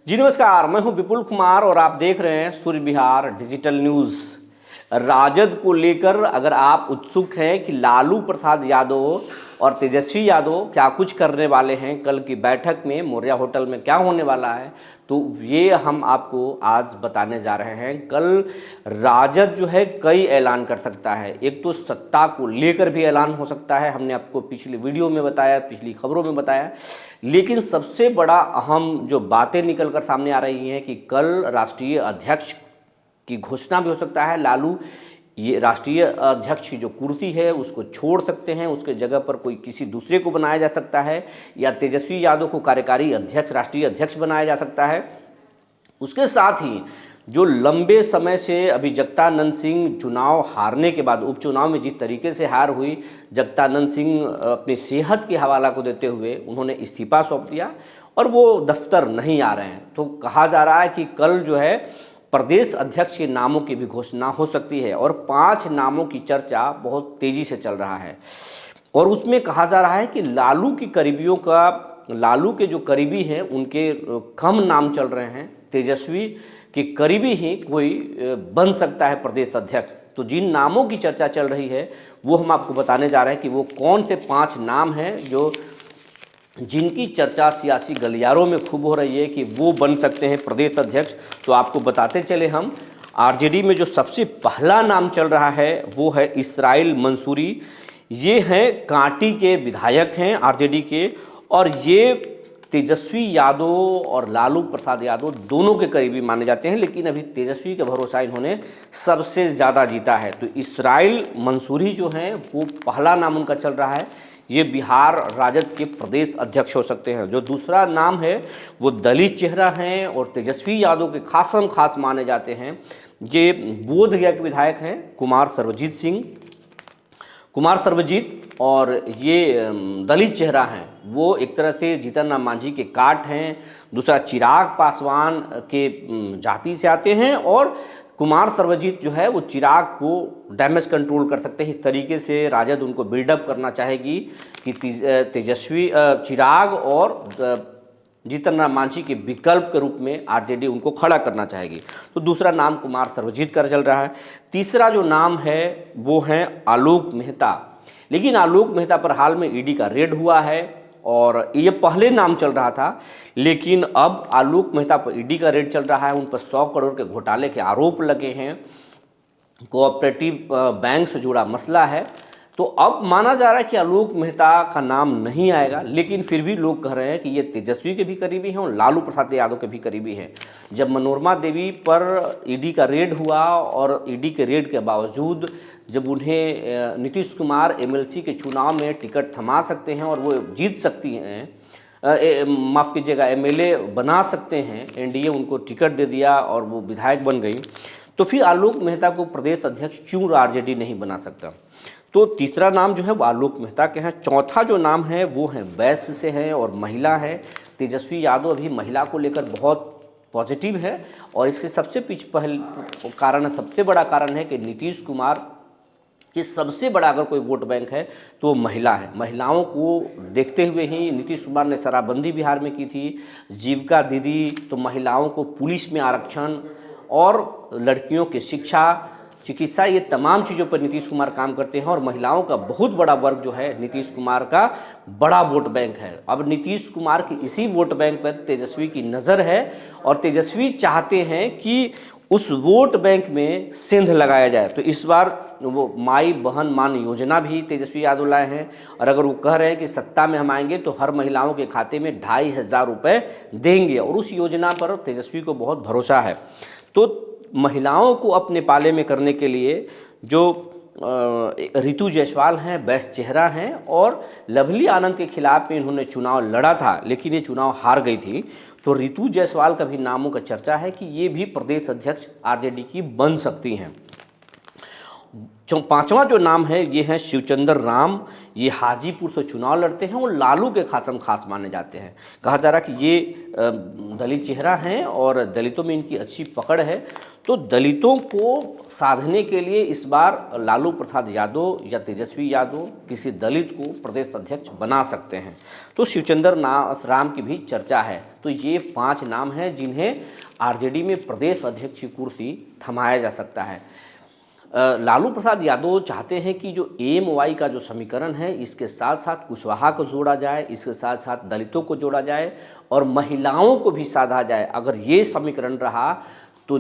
जी नमस्कार, मैं हूं विपुल कुमार और आप देख रहे हैं सूर्य विहार डिजिटल न्यूज़। राजद को लेकर अगर आप उत्सुक हैं कि लालू प्रसाद यादव और तेजस्वी यादव क्या कुछ करने वाले हैं, कल की बैठक में मौर्या होटल में क्या होने वाला है, तो ये हम आपको आज बताने जा रहे हैं। कल राजद जो है कई ऐलान कर सकता है। एक तो सत्ता को लेकर भी ऐलान हो सकता है, हमने आपको पिछली वीडियो में बताया, पिछली खबरों में बताया। लेकिन सबसे बड़ा अहम जो बातें निकल कर सामने आ रही हैं कि कल राष्ट्रीय अध्यक्ष की घोषणा भी हो सकता है। लालू ये राष्ट्रीय अध्यक्ष की जो कुर्सी है उसको छोड़ सकते हैं, उसके जगह पर कोई किसी दूसरे को बनाया जा सकता है, या तेजस्वी यादव को कार्यकारी अध्यक्ष, राष्ट्रीय अध्यक्ष बनाया जा सकता है। उसके साथ ही जो लंबे समय से अभी जगदानंद सिंह चुनाव हारने के बाद, उपचुनाव में जिस तरीके से हार हुई, जगदानंद सिंह अपनी सेहत के हवाला को देते हुए उन्होंने इस्तीफा सौंप दिया और वो दफ्तर नहीं आ रहे हैं। तो कहा जा रहा है कि कल जो है प्रदेश अध्यक्ष के नामों की भी घोषणा हो सकती है और 5 नामों की चर्चा बहुत तेजी से चल रहा है। और उसमें कहा जा रहा है कि लालू के जो करीबी हैं उनके कम नाम चल रहे हैं, तेजस्वी के करीबी ही कोई बन सकता है प्रदेश अध्यक्ष। तो जिन नामों की चर्चा चल रही है वो हम आपको बताने जा रहे हैं कि वो कौन से 5 नाम हैं जो जिनकी चर्चा सियासी गलियारों में खूब हो रही है कि वो बन सकते हैं प्रदेश अध्यक्ष। तो आपको बताते चले हम, आरजेडी में जो सबसे पहला नाम चल रहा है वो है इसराइल मंसूरी। ये हैं कांटी के विधायक हैं आरजेडी के, और ये तेजस्वी यादव और लालू प्रसाद यादव दोनों के करीबी माने जाते हैं। लेकिन अभी तेजस्वी के भरोसा इन्होंने सबसे ज़्यादा जीता है। तो इसराइल मंसूरी जो हैं वो पहला नाम उनका चल रहा है, ये बिहार राजद के प्रदेश अध्यक्ष हो सकते हैं। जो दूसरा नाम है वो दलित चेहरा हैं और तेजस्वी यादव के खासम खास माने जाते हैं। ये बोधगया के विधायक हैं कुमार सर्वजीत, और ये दलित चेहरा हैं, वो एक तरह से जीतन राम मांझी के काट हैं। दूसरा चिराग पासवान के जाति से आते हैं, और कुमार सर्वजीत जो है वो चिराग को डैमेज कंट्रोल कर सकते हैं। इस तरीके से राजद उनको बिल्डअप करना चाहेगी कि तेजस्वी चिराग और जीतन राम मांझी के विकल्प के रूप में आरजेडी उनको खड़ा करना चाहेगी। तो दूसरा नाम कुमार सर्वजीत का चल रहा है। तीसरा जो नाम है वो है आलोक मेहता। लेकिन आलोक मेहता पर हाल में ईडी का रेड हुआ है और ये पहले नाम चल रहा था, लेकिन अब आलोक मेहता पर ईडी का रेड चल रहा है। उन पर 100 करोड़ के घोटाले के आरोप लगे हैं, कोऑपरेटिव बैंक से जुड़ा मसला है। तो अब माना जा रहा है कि आलोक मेहता का नाम नहीं आएगा, लेकिन फिर भी लोग कह रहे हैं कि ये तेजस्वी के भी करीबी हैं और लालू प्रसाद यादव के भी करीबी हैं। जब मनोरमा देवी पर ईडी का रेड हुआ और ईडी के रेड के बावजूद जब उन्हें नीतीश कुमार एमएलसी के चुनाव में टिकट थमा सकते हैं और वो जीत सकती हैं, माफ़ कीजिएगा एमएलए बना सकते हैं, एनडीए उनको टिकट दे दिया और वो विधायक बन गई, तो फिर आलोक मेहता को प्रदेश अध्यक्ष क्यों आरजेडी नहीं बना सकता। तो तीसरा नाम जो है वो आलोक मेहता के हैं। चौथा जो नाम है वो है वैश्य से है और महिला है। तेजस्वी यादव अभी महिला को लेकर बहुत पॉजिटिव है, और इसके सबसे सबसे बड़ा कारण है कि नीतीश कुमार कि सबसे बड़ा अगर कोई वोट बैंक है तो महिला है। महिलाओं को देखते हुए ही नीतीश कुमार ने शराबबंदी बिहार में की थी, जीविका दीदी, तो महिलाओं को पुलिस में आरक्षण और लड़कियों की शिक्षा, चिकित्सा, ये तमाम चीज़ों पर नीतीश कुमार काम करते हैं। और महिलाओं का बहुत बड़ा वर्ग जो है नीतीश कुमार का बड़ा वोट बैंक है। अब नीतीश कुमार की इसी वोट बैंक पर तेजस्वी की नज़र है और तेजस्वी चाहते हैं कि उस वोट बैंक में सिंध लगाया जाए। तो इस बार वो माई बहन मान योजना भी तेजस्वी यादव लाए हैं, और अगर वो कह रहे हैं कि सत्ता में हम आएंगे तो हर महिलाओं के खाते में 2500 रुपये देंगे, और उस योजना पर तेजस्वी को बहुत भरोसा है। तो महिलाओं को अपने पाले में करने के लिए जो रितु जायसवाल हैं, वैश्य चेहरा हैं, और लवली आनंद के खिलाफ में इन्होंने चुनाव लड़ा था लेकिन ये चुनाव हार गई थी। तो रितु जायसवाल का भी नामों का चर्चा है कि ये भी प्रदेश अध्यक्ष आरजेडी की बन सकती हैं। पांचवा जो नाम है ये है शिवचंद्र राम। ये हाजीपुर से चुनाव लड़ते हैं और लालू के खासम खास माने जाते हैं। कहा जा रहा कि ये दलित चेहरा हैं और दलितों में इनकी अच्छी पकड़ है। तो दलितों को साधने के लिए इस बार लालू प्रसाद यादव या तेजस्वी यादव किसी दलित को प्रदेश अध्यक्ष बना सकते हैं। तो शिवचंद्र राम की भी चर्चा है। तो ये 5 नाम हैं जिन्हें आरजेडी में प्रदेश अध्यक्ष की कुर्सी थमाया जा सकता है। लालू प्रसाद यादव चाहते हैं कि जो AMY का जो समीकरण है इसके साथ साथ कुशवाहा को जोड़ा जाए, इसके साथ साथ दलितों को जोड़ा जाए और महिलाओं को भी साधा जाए। अगर ये समीकरण रहा तो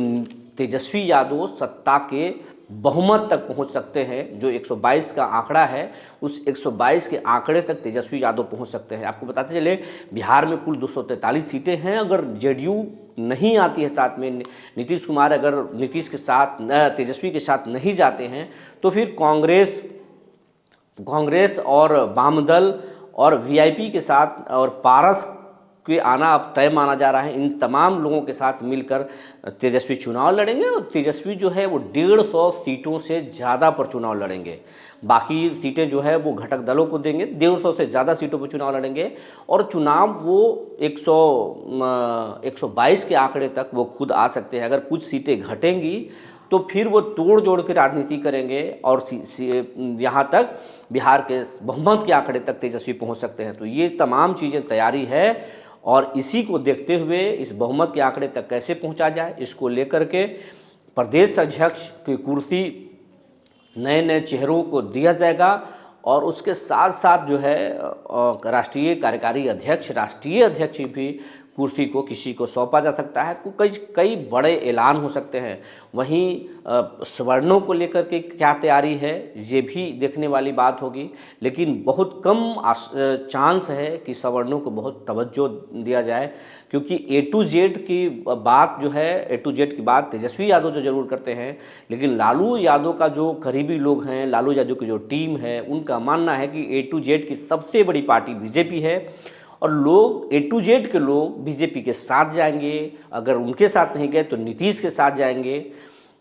तेजस्वी यादव सत्ता के बहुमत तक पहुंच सकते हैं। जो 122 का आंकड़ा है उस 122 के आंकड़े तक तेजस्वी यादव पहुंच सकते हैं। आपको बताते चले बिहार में कुल 243 सीटें हैं। अगर जेडीयू नहीं आती है साथ में, नीतीश कुमार अगर नीतीश के साथ तेजस्वी के साथ नहीं जाते हैं तो फिर कांग्रेस और वामदल और VIP के साथ और पारस के आना अब तय माना जा रहा है। इन तमाम लोगों के साथ मिलकर तेजस्वी चुनाव लड़ेंगे और तेजस्वी जो है वो 150 सीटों से ज़्यादा पर चुनाव लड़ेंगे। बाकी सीटें जो है वो घटक दलों को देंगे। 150 से ज़्यादा सीटों पर चुनाव लड़ेंगे और चुनाव वो 122 के आंकड़े तक वो खुद आ सकते हैं। अगर कुछ सीटें घटेंगी तो फिर वो तोड़ जोड़ के राजनीति करेंगे और यहाँ तक बिहार के बहुमत के आंकड़े तक तेजस्वी पहुँच सकते हैं। तो ये तमाम चीज़ें तैयारी है और इसी को देखते हुए इस बहुमत के आंकड़े तक कैसे पहुंचा जाए इसको लेकर के प्रदेश अध्यक्ष की कुर्सी नए नए चेहरों को दिया जाएगा। और उसके साथ साथ जो है राष्ट्रीय कार्यकारी अध्यक्ष, राष्ट्रीय अध्यक्ष भी कुर्सी को किसी को सौंपा जा सकता है। कई बड़े ऐलान हो सकते हैं। वहीं सवर्णों को लेकर के क्या तैयारी है ये भी देखने वाली बात होगी, लेकिन बहुत कम चांस है कि सवर्णों को बहुत तवज्जो दिया जाए, क्योंकि A to Z की बात जो है, A to Z की बात तेजस्वी यादव जो जरूर करते हैं, लेकिन लालू यादव का जो करीबी लोग हैं, लालू यादव की जो टीम है, उनका मानना है कि A to Z की सबसे बड़ी पार्टी बीजेपी है और लोग A to Z के लोग बीजेपी के साथ जाएंगे। अगर उनके साथ नहीं गए तो नीतीश के साथ जाएंगे,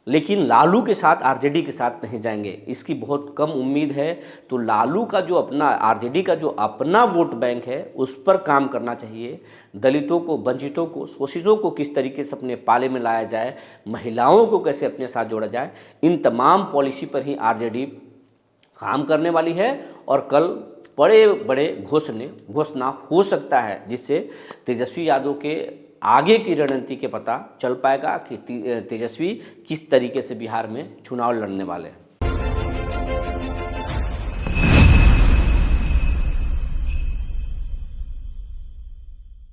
लेकिन लालू के साथ आरजेडी के साथ नहीं जाएंगे, इसकी बहुत कम उम्मीद है। तो लालू का जो अपना, आरजेडी का जो अपना वोट बैंक है उस पर काम करना चाहिए। दलितों को, वंचितों को, शोषितों को किस तरीके से अपने पाले में लाया जाए, महिलाओं को कैसे अपने साथ जोड़ा जाए, इन तमाम पॉलिसी पर ही आरजेडी काम करने वाली है। और कल बड़े बड़े घोषणा हो सकता है जिससे तेजस्वी यादव के आगे की रणनीति के पता चल पाएगा कि तेजस्वी किस तरीके से बिहार में चुनाव लड़ने वाले हैं।